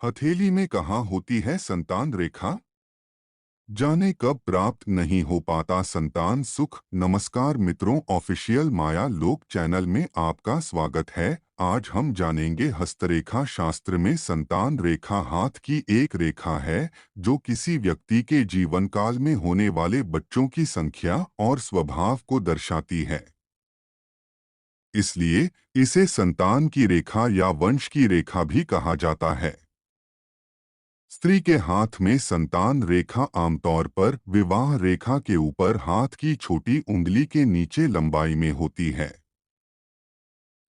हथेली में कहाँ होती है संतान रेखा? जाने कब प्राप्त नहीं हो पाता संतान सुख। नमस्कार मित्रों, ऑफिशियल माया लोक चैनल में आपका स्वागत है। आज हम जानेंगे हस्तरेखा शास्त्र में संतान रेखा हाथ की एक रेखा है जो किसी व्यक्ति के जीवन काल में होने वाले बच्चों की संख्या और स्वभाव को दर्शाती है। इसलिए इसे संतान की रेखा या वंश की रेखा भी कहा जाता है। स्त्री के हाथ में संतान रेखा आमतौर पर विवाह रेखा के ऊपर हाथ की छोटी उंगली के नीचे लंबाई में होती है।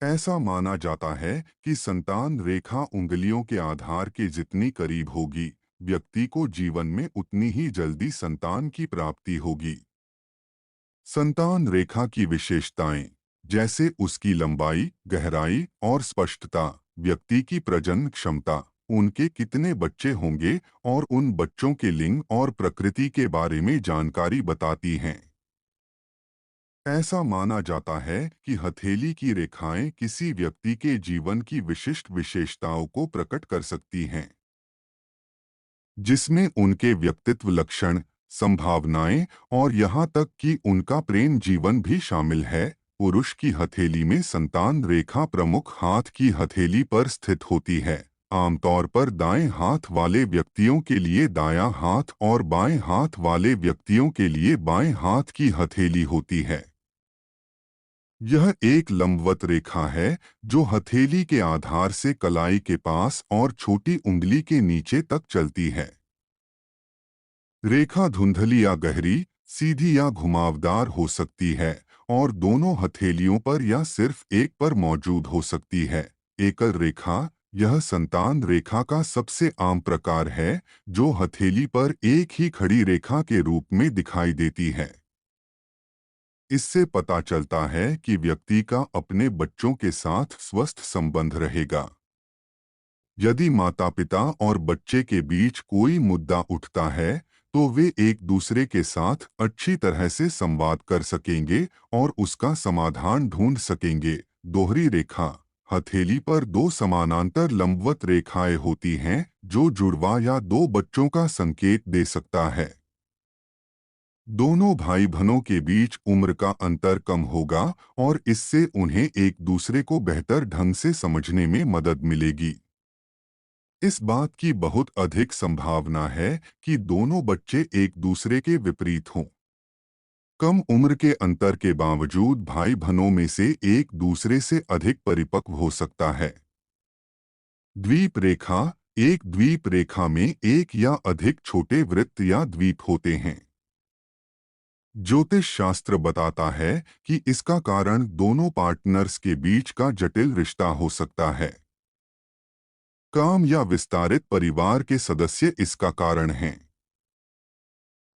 ऐसा माना जाता है कि संतान रेखा उंगलियों के आधार के जितनी करीब होगी, व्यक्ति को जीवन में उतनी ही जल्दी संतान की प्राप्ति होगी। संतान रेखा की विशेषताएं, जैसे उसकी लंबाई, गहराई और स्पष्टता, व्यक्ति की प्रजनन क्षमता, उनके कितने बच्चे होंगे और उन बच्चों के लिंग और प्रकृति के बारे में जानकारी बताती हैं। ऐसा माना जाता है कि हथेली की रेखाएं किसी व्यक्ति के जीवन की विशिष्ट विशेषताओं को प्रकट कर सकती हैं, जिसमें उनके व्यक्तित्व लक्षण, संभावनाएं और यहाँ तक कि उनका प्रेम जीवन भी शामिल है। पुरुष की हथेली में संतान रेखा प्रमुख हाथ की हथेली पर स्थित होती है। आमतौर पर दाएं हाथ वाले व्यक्तियों के लिए दायां हाथ और बाएं हाथ वाले व्यक्तियों के लिए बाएं हाथ की हथेली होती है। यह एक लंबवत रेखा है जो हथेली के आधार से कलाई के पास और छोटी उंगली के नीचे तक चलती है। रेखा धुंधली या गहरी, सीधी या घुमावदार हो सकती है और दोनों हथेलियों पर या सिर्फ एक पर मौजूद हो सकती है। एकल रेखा, यह संतान रेखा का सबसे आम प्रकार है जो हथेली पर एक ही खड़ी रेखा के रूप में दिखाई देती है। इससे पता चलता है कि व्यक्ति का अपने बच्चों के साथ स्वस्थ संबंध रहेगा। यदि माता पिता और बच्चे के बीच कोई मुद्दा उठता है तो वे एक दूसरे के साथ अच्छी तरह से संवाद कर सकेंगे और उसका समाधान ढूंढ सकेंगे। दोहरी रेखा, हथेली पर दो समानांतर लंबवत रेखाएं होती हैं जो जुड़वा या दो बच्चों का संकेत दे सकता है। दोनों भाई बहनों के बीच उम्र का अंतर कम होगा और इससे उन्हें एक दूसरे को बेहतर ढंग से समझने में मदद मिलेगी। इस बात की बहुत अधिक संभावना है कि दोनों बच्चे एक दूसरे के विपरीत हों। कम उम्र के अंतर के बावजूद भाई बहनों में से एक दूसरे से अधिक परिपक्व हो सकता है। द्वीप रेखा, एक द्वीप रेखा में एक या अधिक छोटे वृत्त या द्वीप होते हैं। ज्योतिष शास्त्र बताता है कि इसका कारण दोनों पार्टनर्स के बीच का जटिल रिश्ता हो सकता है। काम या विस्तारित परिवार के सदस्य इसका कारण हैं।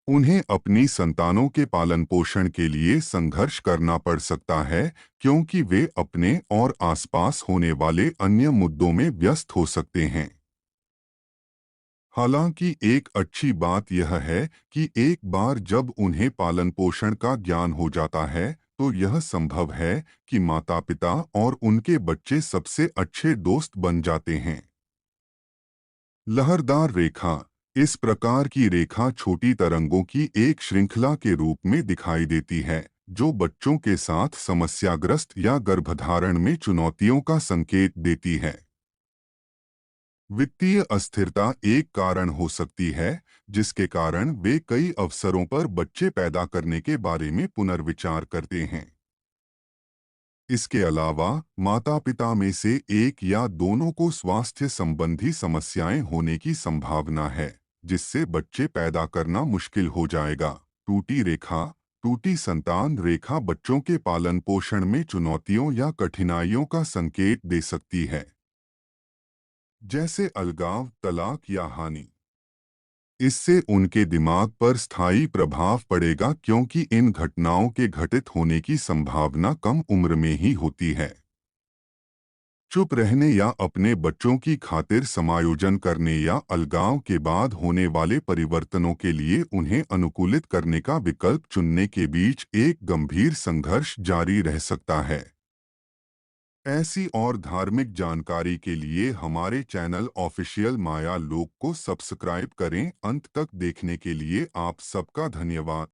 उन्हें अपनी संतानों के पालन पोषण के लिए संघर्ष करना पड़ सकता है क्योंकि वे अपने और आसपास होने वाले अन्य मुद्दों में व्यस्त हो सकते हैं। हालांकि एक अच्छी बात यह है कि एक बार जब उन्हें पालन पोषण का ज्ञान हो जाता है तो यह संभव है कि माता पिता और उनके बच्चे सबसे अच्छे दोस्त बन जाते हैं। लहरदार रेखा, इस प्रकार की रेखा छोटी तरंगों की एक श्रृंखला के रूप में दिखाई देती है जो बच्चों के साथ समस्याग्रस्त या गर्भधारण में चुनौतियों का संकेत देती है। वित्तीय अस्थिरता एक कारण हो सकती है जिसके कारण वे कई अवसरों पर बच्चे पैदा करने के बारे में पुनर्विचार करते हैं। इसके अलावा माता-पिता में से एक या दोनों को स्वास्थ्य संबंधी समस्याएं होने की संभावना है, जिससे बच्चे पैदा करना मुश्किल हो जाएगा। टूटी रेखा, टूटी संतान रेखा बच्चों के पालन पोषण में चुनौतियों या कठिनाइयों का संकेत दे सकती है, जैसे अलगाव, तलाक या हानि। इससे उनके दिमाग पर स्थायी प्रभाव पड़ेगा क्योंकि इन घटनाओं के घटित होने की संभावना कम उम्र में ही होती है। चुप रहने या अपने बच्चों की खातिर समायोजन करने या अलगाव के बाद होने वाले परिवर्तनों के लिए उन्हें अनुकूलित करने का विकल्प चुनने के बीच एक गंभीर संघर्ष जारी रह सकता है। ऐसी और धार्मिक जानकारी के लिए हमारे चैनल ऑफिशियल माया लोक को सब्सक्राइब करें। अंत तक देखने के लिए आप सबका धन्यवाद।